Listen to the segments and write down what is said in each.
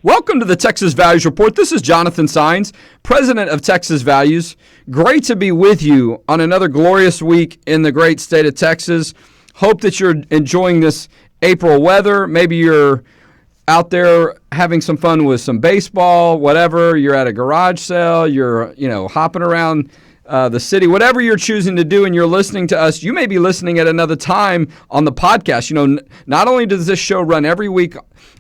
Welcome to the Texas Values Report. This is Jonathan Saenz, president of Texas Values. Great to be with you on another glorious week in the great state of Texas. Hope that you're enjoying this April weather. Maybe you're out there having some fun with some baseball, whatever. You're at a garage sale. You're, hopping around the city, whatever you're choosing to do, and you're listening to us. You may be listening at another time on the podcast. Not only does this show run every week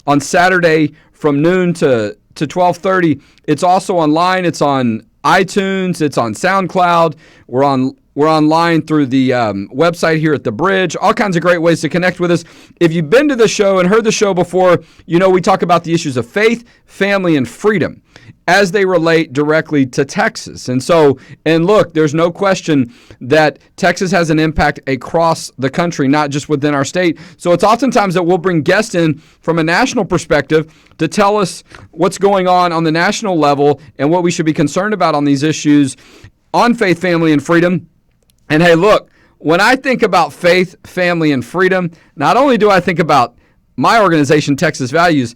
on Saturday from noon to 12:30, it's also online. It's on iTunes. It's on SoundCloud. We're online through the website here at The Bridge. All kinds of great ways to connect with us. If you've been to the show and heard the show before, we talk about the issues of faith, family, and freedom as they relate directly to Texas. And look, there's no question that Texas has an impact across the country, not just within our state. So it's oftentimes that we'll bring guests in from a national perspective to tell us what's going on the national level and what we should be concerned about on these issues on faith, family, and freedom. And hey, look, when I think about faith, family, and freedom, not only do I think about my organization, Texas Values,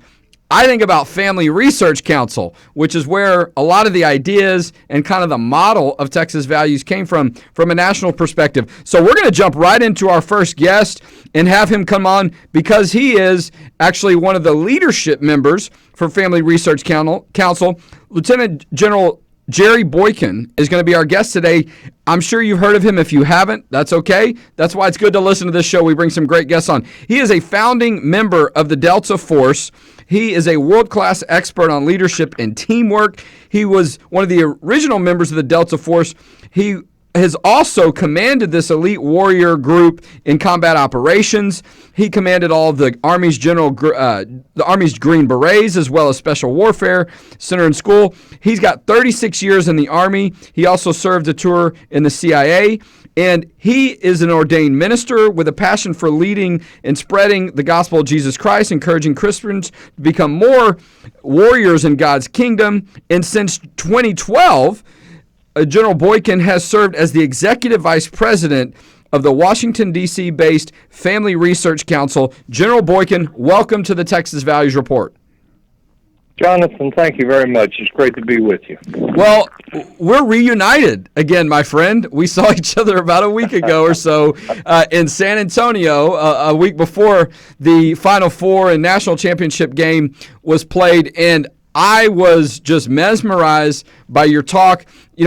I think about Family Research Council, which is where a lot of the ideas and kind of the model of Texas Values came from a national perspective. So we're going to jump right into our first guest and have him come on because he is actually one of the leadership members for Family Research Council. Lieutenant General Jerry Boykin is going to be our guest today. I'm sure you've heard of him. If you haven't, that's okay. That's why it's good to listen to this show. We bring some great guests on. He is a founding member of the Delta Force. He is a world-class expert on leadership and teamwork. He was one of the original members of the Delta Force. He has also commanded this elite warrior group in combat operations. He commanded all of the Army's Green Berets, as well as Special Warfare Center and School. He's got 36 years in the Army. He also served a tour in the CIA. And he is an ordained minister with a passion for leading and spreading the gospel of Jesus Christ, encouraging Christians to become more warriors in God's kingdom. And since 2012, General Boykin has served as the executive vice president of the Washington, D.C. based Family Research Council. General Boykin, welcome to the Texas Values Report. Jonathan, thank you very much. It's great to be with you. Well, we're reunited again, my friend. We saw each other about a week ago or so in San Antonio, a week before the Final Four and national championship game was played, and I was just mesmerized by your talk.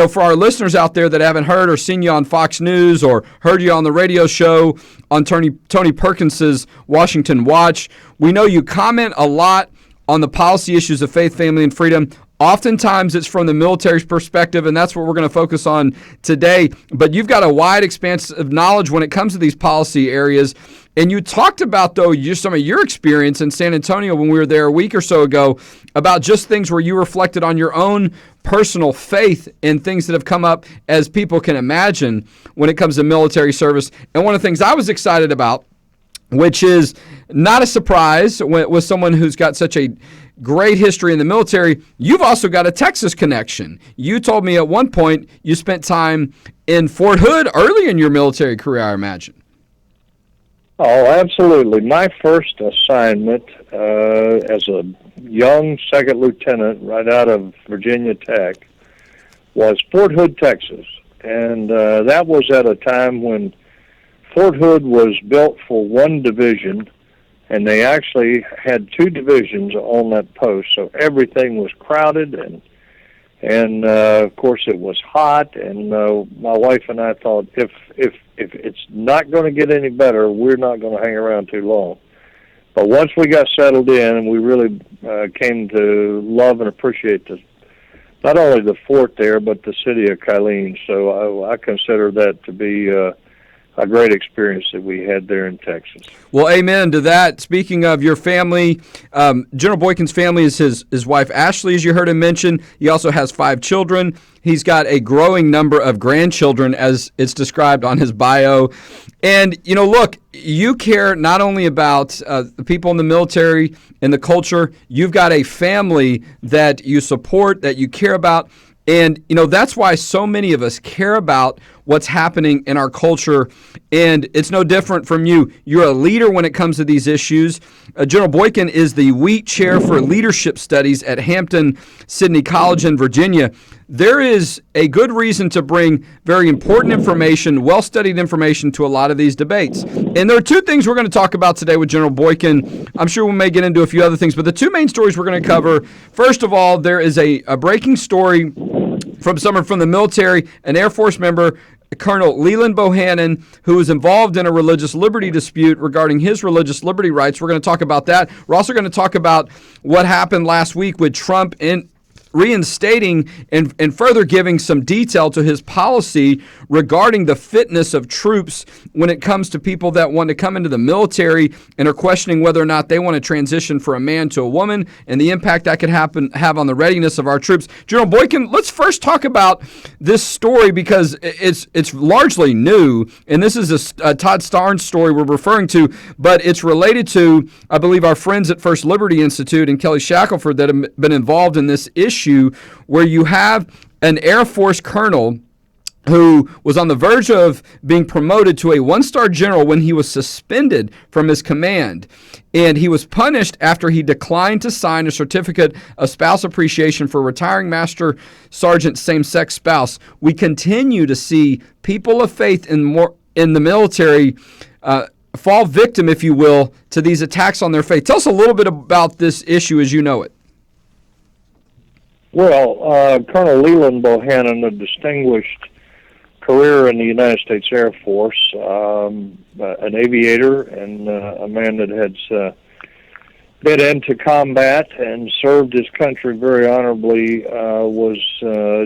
For our listeners out there that haven't heard or seen you on Fox News or heard you on the radio show on Tony Perkins's Washington Watch, we know you comment a lot on the policy issues of faith, family, and freedom. Oftentimes it's from the military's perspective, and that's what we're going to focus on today. But you've got a wide expanse of knowledge when it comes to these policy areas. And you talked about, though, some of your experience in San Antonio when we were there a week or so ago about just things where you reflected on your own personal faith and things that have come up as people can imagine when it comes to military service. And one of the things I was excited about, which is not a surprise with someone who's got such a great history in the military, you've also got a Texas connection. You told me at one point you spent time in Fort Hood early in your military career, I imagine. Oh, absolutely. My first assignment as a young second lieutenant right out of Virginia Tech was Fort Hood, Texas. And that was at a time when Fort Hood was built for one division, and they actually had two divisions on that post, so everything was crowded, and of course it was hot, and my wife and I thought, if it's not going to get any better, we're not going to hang around too long. But once we got settled in, and we really came to love and appreciate not only the fort there, but the city of Killeen, so I consider that to be a great experience that we had there in Texas. Well, amen to that. Speaking of your family, General Boykin's family is his wife Ashley, as you heard him mention. He also has 5 children. He's got a growing number of grandchildren, as it's described on his bio. And, look, you care not only about the people in the military and the culture, you've got a family that you support, that you care about. And, that's why so many of us care about what's happening in our culture. And it's no different from you. You're a leader when it comes to these issues. General Boykin is the Wheat Chair for Leadership Studies at Hampton-Sydney College in Virginia. There is a good reason to bring very important information, well-studied information to a lot of these debates. And there are two things we're going to talk about today with General Boykin. I'm sure we may get into a few other things, but the two main stories we're going to cover, first of all, there is a breaking story from someone from the military, an Air Force member, Colonel Leland Bohannon, who was involved in a religious liberty dispute regarding his religious liberty rights. We're going to talk about that. We're also going to talk about what happened last week with Trump reinstating and further giving some detail to his policy regarding the fitness of troops when it comes to people that want to come into the military and are questioning whether or not they want to transition from a man to a woman and the impact that could have on the readiness of our troops. General Boykin, let's first talk about this story because it's largely new, and this is a Todd Starnes story we're referring to, but it's related to, I believe, our friends at First Liberty Institute and Kelly Shackelford that have been involved in this issue, where you have an Air Force colonel who was on the verge of being promoted to a one-star general when he was suspended from his command. And he was punished after he declined to sign a certificate of spouse appreciation for retiring Master Sergeant same-sex spouse. We continue to see people of faith in the military fall victim, if you will, to these attacks on their faith. Tell us a little bit about this issue as you know it. Well, Colonel Leland Bohannon, a distinguished career in the United States Air Force, an aviator and a man that had been into combat and served his country very honorably, was,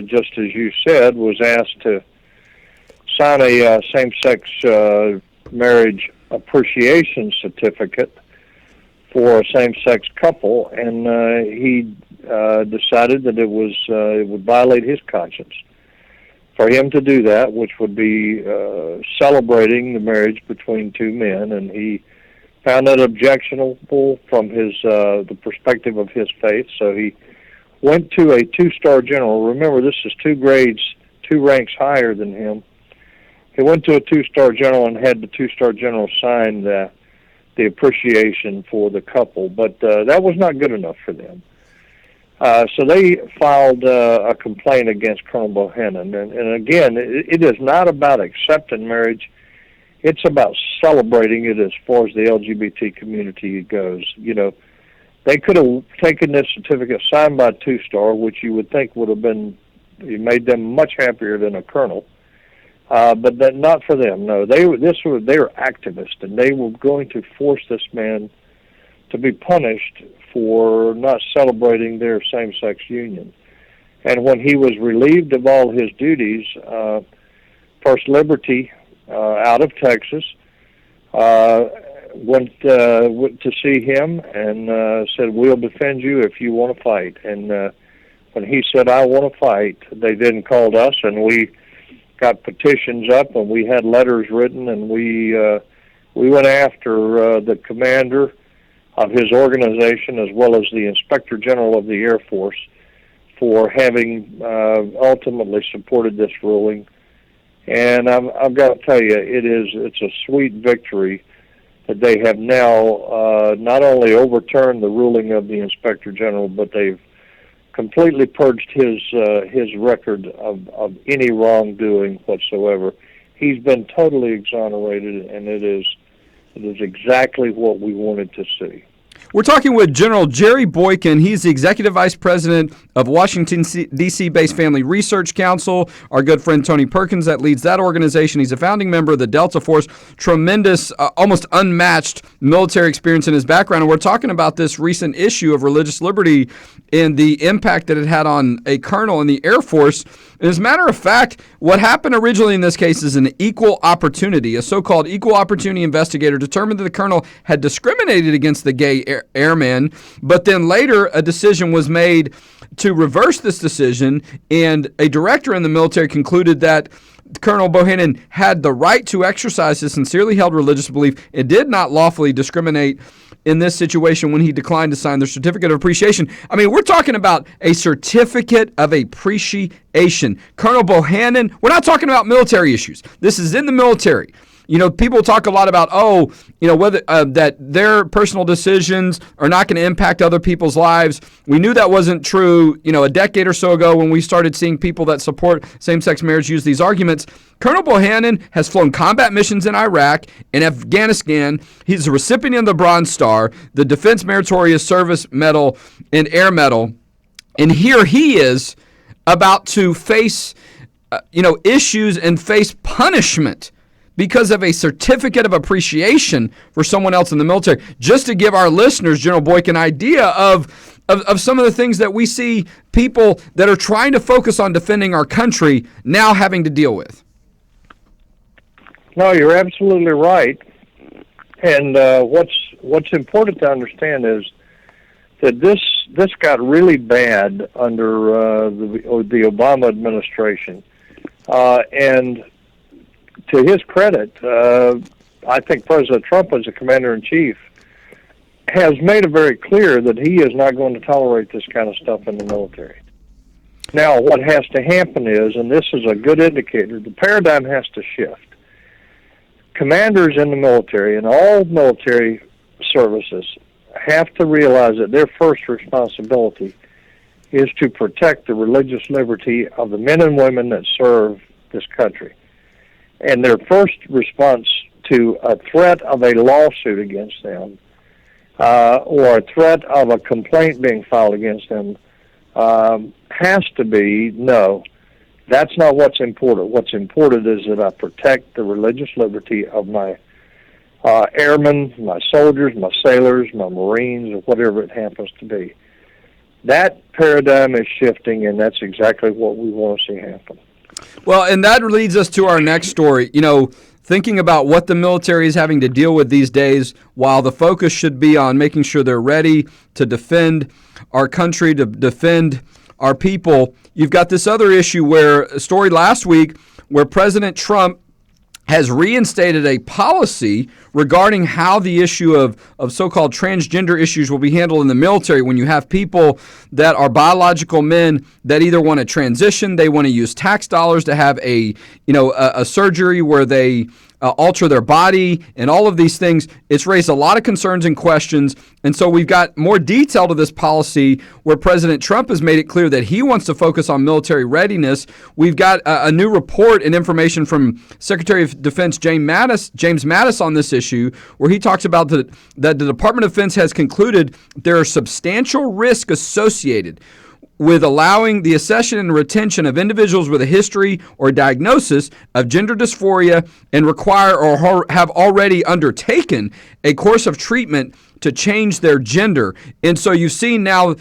just as you said, was asked to sign a same-sex marriage appreciation certificate for a same-sex couple, and he decided that it would violate his conscience for him to do that, which would be celebrating the marriage between two men, and he found that objectionable from the perspective of his faith. So he went to a two-star general. Remember, this is 2 ranks higher than him. He went to a two-star general and had the two-star general sign the appreciation for the couple, but that was not good enough for them. So they filed a complaint against Colonel Bohannon. And again, it is not about accepting marriage. It's about celebrating it as far as the LGBT community goes. You know, they could have taken this certificate signed by a two-star, which you would think would have made them much happier than a colonel. But that, not for them. No, they were activists, and they were going to force this man to be punished for not celebrating their same-sex union. And when he was relieved of all his duties, First Liberty out of Texas went to see him and said, "We'll defend you if you want to fight." And when he said, "I want to fight," they then called us, and we got petitions up, and we had letters written, and we went after the commander of his organization as well as the Inspector General of the Air Force for having ultimately supported this ruling. And I've got to tell you, it's a sweet victory that they have now not only overturned the ruling of the Inspector General, but they've completely purged his record of any wrongdoing whatsoever. He's been totally exonerated, and it is exactly what we wanted to see. We're talking with General Jerry Boykin. He's the Executive Vice President of Washington, D.C.-based Family Research Council. Our good friend Tony Perkins that leads that organization. He's a founding member of the Delta Force. Tremendous, almost unmatched military experience in his background. And we're talking about this recent issue of religious liberty and the impact that it had on a colonel in the Air Force. And as a matter of fact, what happened originally in this case is an equal opportunity. A so-called equal opportunity investigator determined that the colonel had discriminated against the gay airman, but then later a decision was made to to reverse this decision, and a director in the military concluded that Colonel Bohannon had the right to exercise his sincerely held religious belief and did not lawfully discriminate in this situation when he declined to sign the certificate of appreciation. I mean, we're talking about a certificate of appreciation. Colonel Bohannon, we're not talking about military issues. This is in the military. You know, people talk a lot about, whether that their personal decisions are not going to impact other people's lives. We knew that wasn't true, a decade or so ago when we started seeing people that support same-sex marriage use these arguments. Colonel Bohannon has flown combat missions in Iraq and Afghanistan. He's a recipient of the Bronze Star, the Defense Meritorious Service Medal, and Air Medal. And here he is about to face, issues and face punishment because of a certificate of appreciation for someone else in the military. Just to give our listeners, General Boykin, an idea of some of the things that we see people that are trying to focus on defending our country now having to deal with. No, you're absolutely right. And what's important to understand is that this got really bad under the Obama administration, and to his credit, I think President Trump, as a commander-in-chief, has made it very clear that he is not going to tolerate this kind of stuff in the military. Now, what has to happen is, and this is a good indicator, the paradigm has to shift. Commanders in the military and all military services have to realize that their first responsibility is to protect the religious liberty of the men and women that serve this country. And their first response to a threat of a lawsuit against them or a threat of a complaint being filed against them has to be, no, that's not what's important. What's important is that I protect the religious liberty of my airmen, my soldiers, my sailors, my Marines, or whatever it happens to be. That paradigm is shifting, and that's exactly what we want to see happen. Well, and that leads us to our next story. Thinking about what the military is having to deal with these days, while the focus should be on making sure they're ready to defend our country, to defend our people, you've got this other issue where a story last week where President Trump has reinstated a policy regarding how the issue of so-called transgender issues will be handled in the military when you have people that are biological men that either want to transition, they want to use tax dollars to have a surgery where they alter their body and all of these things. It's raised a lot of concerns and questions. And so we've got more detail to this policy where President Trump has made it clear that he wants to focus on military readiness. We've got a new report and information from Secretary of Defense James Mattis on this issue, where he talks about that the Department of Defense has concluded there are substantial risks associated with allowing the accession and retention of individuals with a history or diagnosis of gender dysphoria and require or have already undertaken a course of treatment to change their gender. And so you've seen now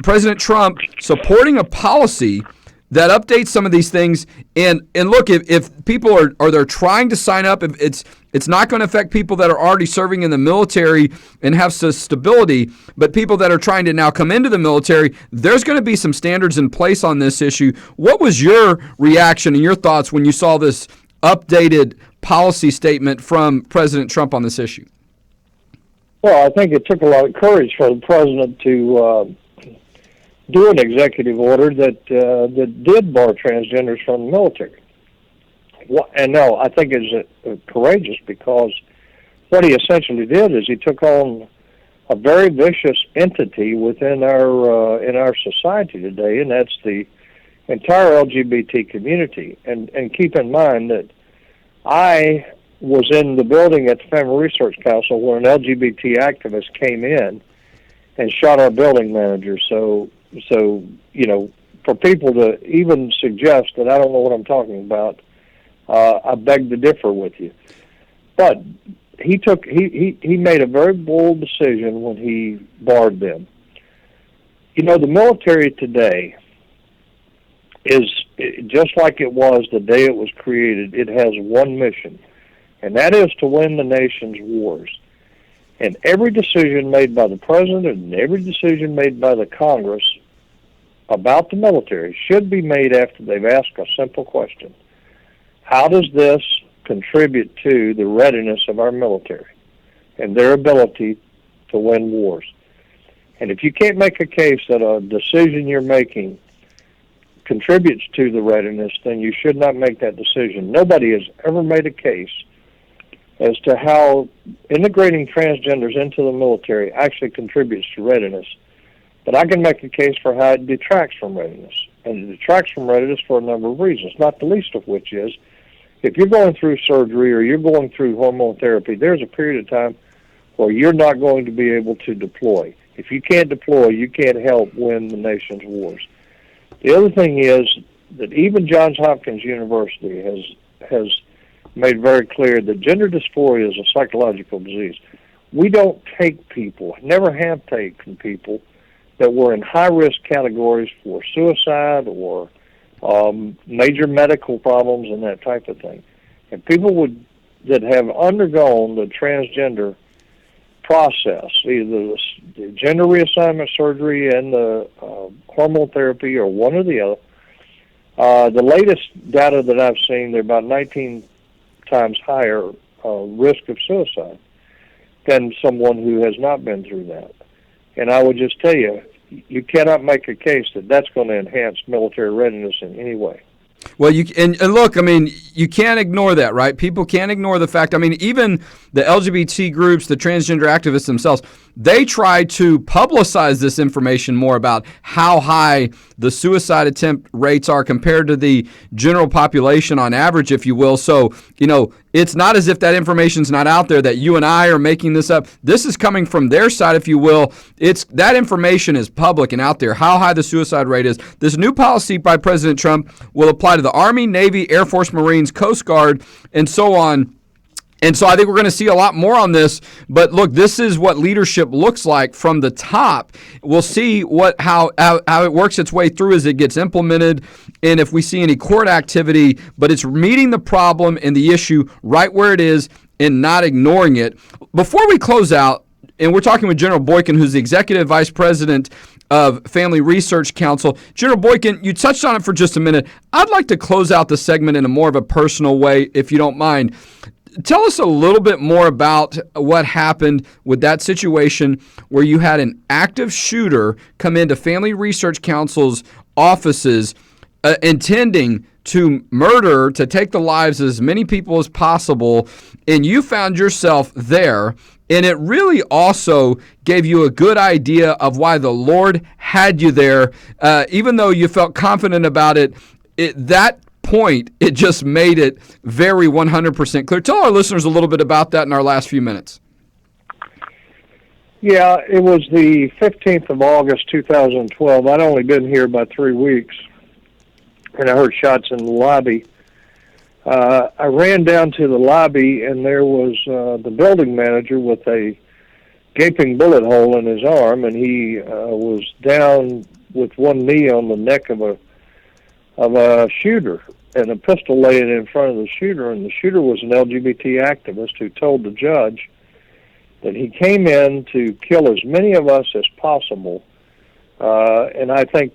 President Trump supporting a policy that updates some of these things. And look, if people are they're trying to sign up, if it's not going to affect people that are already serving in the military and have stability, but people that are trying to now come into the military, there's going to be some standards in place on this issue. What was your reaction and your thoughts when you saw this updated policy statement from President Trump on this issue? Well, I think it took a lot of courage for the president to do an executive order that did bar transgenders from the military. And no, I think it's courageous because what he essentially did is he took on a very vicious entity within our in our society today, and that's the entire LGBT community. And keep in mind that I was in the building at the Family Research Council where an LGBT activist came in and shot our building manager. So for people to even suggest that I don't know what I'm talking about, I beg to differ with you. But he made a very bold decision when he barred them. The military today is just like it was the day it was created. It has one mission, and that is to win the nation's wars. And every decision made by the president and every decision made by the Congress about the military should be made after they've asked a simple question. How does this contribute to the readiness of our military and their ability to win wars? And if you can't make a case that a decision you're making contributes to the readiness, then you should not make that decision. Nobody has ever made a case as to how integrating transgenders into the military actually contributes to readiness. But I can make a case for how it detracts from readiness. And it detracts from readiness for a number of reasons, not the least of which is if you're going through surgery or you're going through hormone therapy, there's a period of time where you're not going to be able to deploy. If you can't deploy, you can't help win the nation's wars. The other thing is that even Johns Hopkins University has made very clear that gender dysphoria is a psychological disease. We don't take people, never have taken people that were in high-risk categories for suicide or major medical problems and that type of thing. And people that have undergone the transgender process, either the gender reassignment surgery and the hormone therapy or one or the other, the latest data that I've seen, they're about 19 times higher risk of suicide than someone who has not been through that. And I would just tell you, you cannot make a case that that's going to enhance military readiness in any way. Well, and look, I mean, you can't ignore that, right? People can't ignore the fact. I mean, even the LGBT groups, the transgender activists themselves, they try to publicize this information more about how high the suicide attempt rates are compared to the general population on average, if you will. So, it's not as if that information's not out there, that you and I are making this up. This is coming from their side, if you will. That information is public and out there, how high the suicide rate is. This new policy by President Trump will apply to the Army, Navy, Air Force, Marines, Coast Guard, and so on. And so I think we're going to see a lot more on this. But look, this is what leadership looks like from the top. We'll see how it works its way through as it gets implemented, and if we see any court activity. But it's meeting the problem and the issue right where it is and not ignoring it. Before we close out, and we're talking with General Boykin, who's the Executive Vice President of Family Research Council. General Boykin, you touched on it for just a minute. I'd like to close out the segment in a more of a personal way, if you don't mind. Tell us a little bit more about what happened with that situation where you had an active shooter come into Family Research Council's offices intending to murder, to take the lives of as many people as possible, and you found yourself there. And it really also gave you a good idea of why the Lord had you there. Even though you felt confident about it, that point, it just made it very 100% clear. Tell our listeners a little bit about that in our last few minutes. Yeah, it was the 15th of August, 2012. I'd only been here about 3 weeks, and I heard shots in the lobby. I ran down to the lobby, and there was the building manager with a gaping bullet hole in his arm, and he was down with one knee on the neck of a shooter, and a pistol laying in front of the shooter, and the shooter was an LGBT activist who told the judge that he came in to kill as many of us as possible, and I think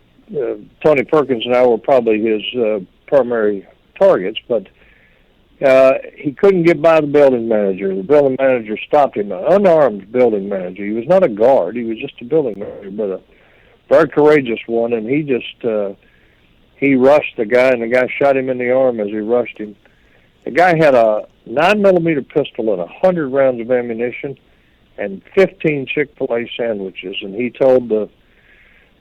Tony Perkins and I were probably his primary targets, but he couldn't get by the building manager. The building manager stopped him, an unarmed building manager. He was not a guard, he was just a building manager, but a very courageous one, and he just he rushed the guy, and the guy shot him in the arm as he rushed him. The guy had a 9mm pistol and 100 rounds of ammunition and 15 Chick-fil-A sandwiches, and he told the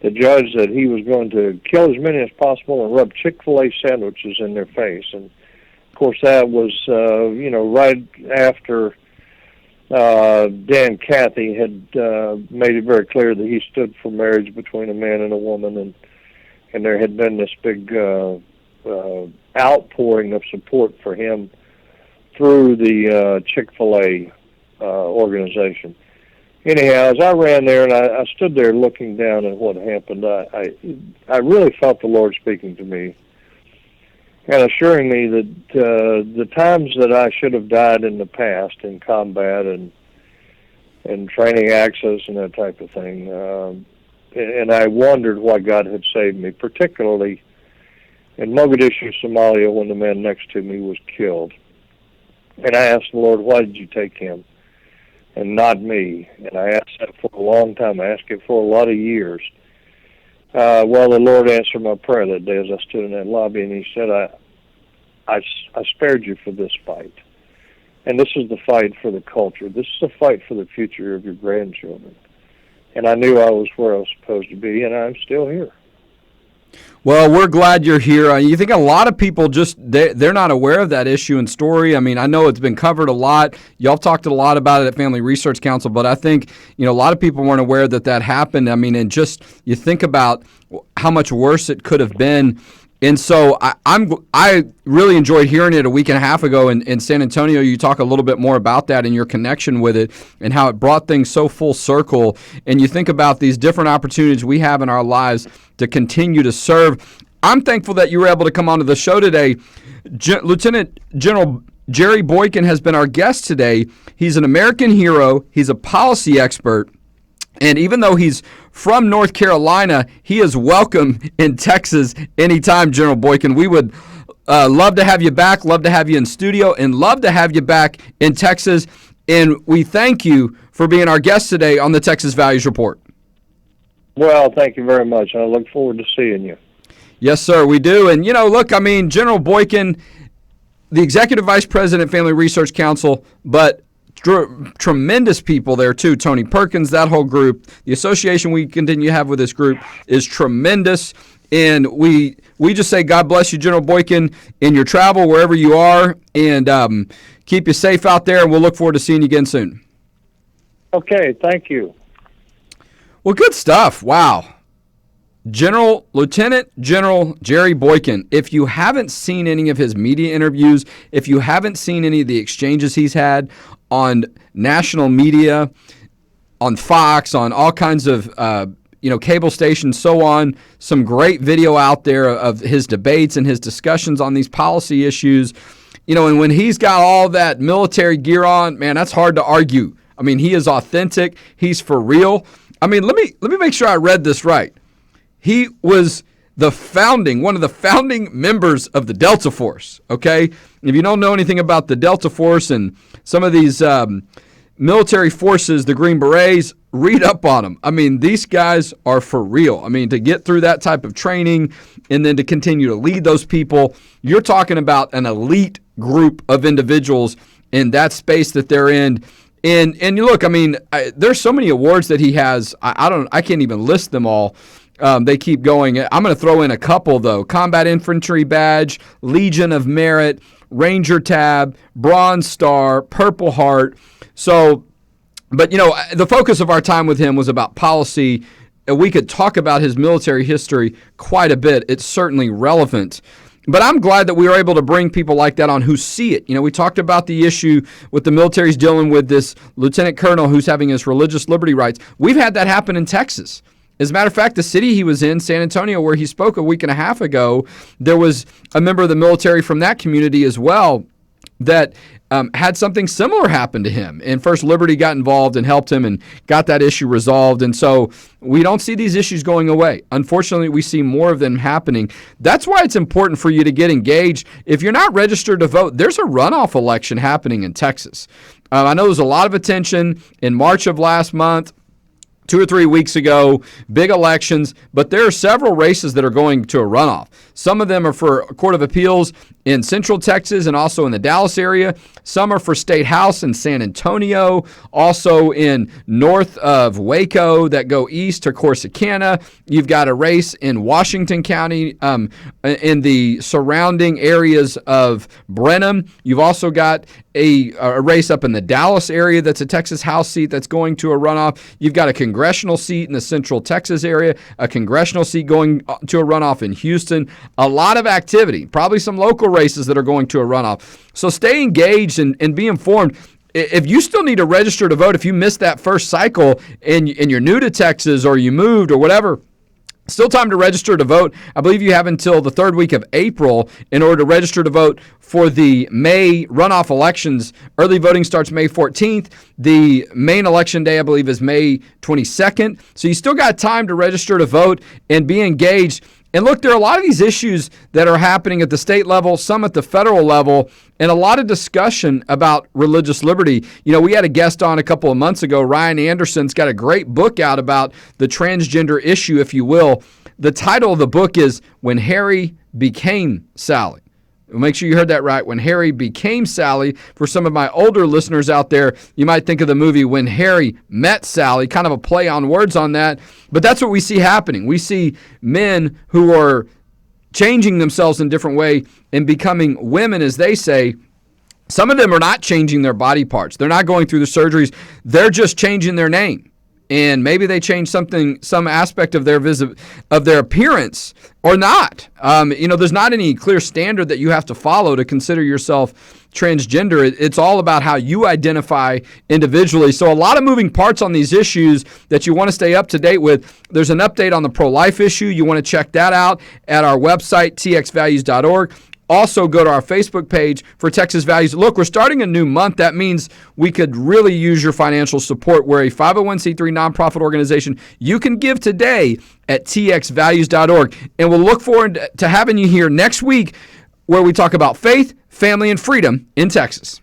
judge that he was going to kill as many as possible and rub Chick-fil-A sandwiches in their face. And, of course, that was, right after Dan Cathy had made it very clear that he stood for marriage between a man and a woman, and there had been this big outpouring of support for him through the Chick-fil-A organization. Anyhow, as I ran there and I stood there looking down at what happened, I really felt the Lord speaking to me and assuring me that the times that I should have died in the past in combat and training access and that type of thing, and I wondered why God had saved me, particularly in Mogadishu, Somalia, when the man next to me was killed. And I asked the Lord, why did you take him and not me? And I asked that for a long time. I asked it for a lot of years. Well, the Lord answered my prayer that day as I stood in that lobby, and he said, I spared you for this fight. And this is the fight for the culture. This is the fight for the future of your grandchildren. And I knew I was where I was supposed to be, and I'm still here. Well, we're glad you're here. You think a lot of people they're not aware of that issue and story. I mean, I know it's been covered a lot. Y'all talked a lot about it at Family Research Council, but I think, a lot of people weren't aware that happened. I mean, and just you think about how much worse it could have been. And so I really enjoyed hearing it a week and a half ago in San Antonio. You talk a little bit more about that and your connection with it and how it brought things so full circle. And you think about these different opportunities we have in our lives to continue to serve. I'm thankful that you were able to come onto the show today. Lieutenant General Jerry Boykin has been our guest today. He's an American hero. He's a policy expert. And even though he's from North Carolina, he is welcome in Texas anytime, General Boykin. We would love to have you back, love to have you in studio, and love to have you back in Texas. And we thank you for being our guest today on the Texas Values Report. Well, thank you very much. I look forward to seeing you. Yes, sir, we do. And, look, General Boykin, the Executive Vice President, Family Research Council, but tremendous people there too. Tony Perkins, that whole group. The association we continue to have with this group is tremendous, and we just say God bless you, General Boykin, in your travel wherever you are, and keep you safe out there. And we'll look forward to seeing you again soon. Okay, thank you. Well, good stuff. Wow. Lieutenant General Jerry Boykin, if you haven't seen any of his media interviews, if you haven't seen any of the exchanges he's had on national media, on Fox, on all kinds of cable stations, so on, some great video out there of his debates and his discussions on these policy issues. And when he's got all that military gear on, man, that's hard to argue. I mean, he is authentic. He's for real. I mean, let me make sure I read this right. He was one of the founding members of the Delta Force, okay? If you don't know anything about the Delta Force and some of these military forces, the Green Berets, read up on them. I mean, these guys are for real. I mean, to get through that type of training and then to continue to lead those people, you're talking about an elite group of individuals in that space that they're in. And you look, I mean, there's so many awards that he has. I can't even list them all. They keep going. I'm going to throw in a couple, though. Combat Infantry Badge, Legion of Merit, Ranger Tab, Bronze Star, Purple Heart. So, but, the focus of our time with him was about policy. We could talk about his military history quite a bit. It's certainly relevant. But I'm glad that we were able to bring people like that on who see it. We talked about the issue with the military's dealing with this lieutenant colonel who's having his religious liberty rights. We've had that happen in Texas. As a matter of fact, the city he was in, San Antonio, where he spoke a week and a half ago, there was a member of the military from that community as well that had something similar happen to him. And First Liberty got involved and helped him and got that issue resolved. And so we don't see these issues going away. Unfortunately, we see more of them happening. That's why it's important for you to get engaged. If you're not registered to vote, there's a runoff election happening in Texas. I know there was a lot of attention in March of last month. 2 or 3 weeks ago, big elections, but there are several races that are going to a runoff. Some of them are for Court of Appeals in Central Texas and also in the Dallas area. Some are for State House in San Antonio, also in north of Waco that go east to Corsicana. You've got a race in Washington County in the surrounding areas of Brenham. You've also got a race up in the Dallas area that's a Texas House seat that's going to a runoff. You've got a congressional seat in the Central Texas area, a congressional seat going to a runoff in Houston. A lot of activity, probably some local races that are going to a runoff. So stay engaged and be informed. If you still need to register to vote, if you missed that first cycle and you're new to Texas or you moved or whatever, Still time to register to vote. I believe you have until the third week of April in order to register to vote for the May runoff elections. Early voting starts May 14th. The main election day, I believe, is May 22nd. So you still got time to register to vote and be engaged. And look, there are a lot of these issues that are happening at the state level, some at the federal level, and a lot of discussion about religious liberty. You know, we had a guest on a couple of months ago, Ryan Anderson's got a great book out about the transgender issue, if you will. The title of the book is When Harry Became Sally. Make sure you heard that right. When Harry Became Sally. For some of my older listeners out there, you might think of the movie When Harry Met Sally, kind of a play on words on that. But that's what we see happening. We see men who are changing themselves in a different way and becoming women, as they say. Some of them are not changing their body parts. They're not going through the surgeries. They're just changing their name. And maybe they change some aspect of their appearance or not. There's not any clear standard that you have to follow to consider yourself transgender. It's all about how you identify individually. So a lot of moving parts on these issues that you want to stay up to date with. There's an update on the pro-life issue. You want to check that out at our website, txvalues.org. Also, go to our Facebook page for Texas Values. Look, we're starting a new month. That means we could really use your financial support. We're a 501c3 nonprofit organization. You can give today at txvalues.org. And we'll look forward to having you here next week where we talk about faith, family, and freedom in Texas.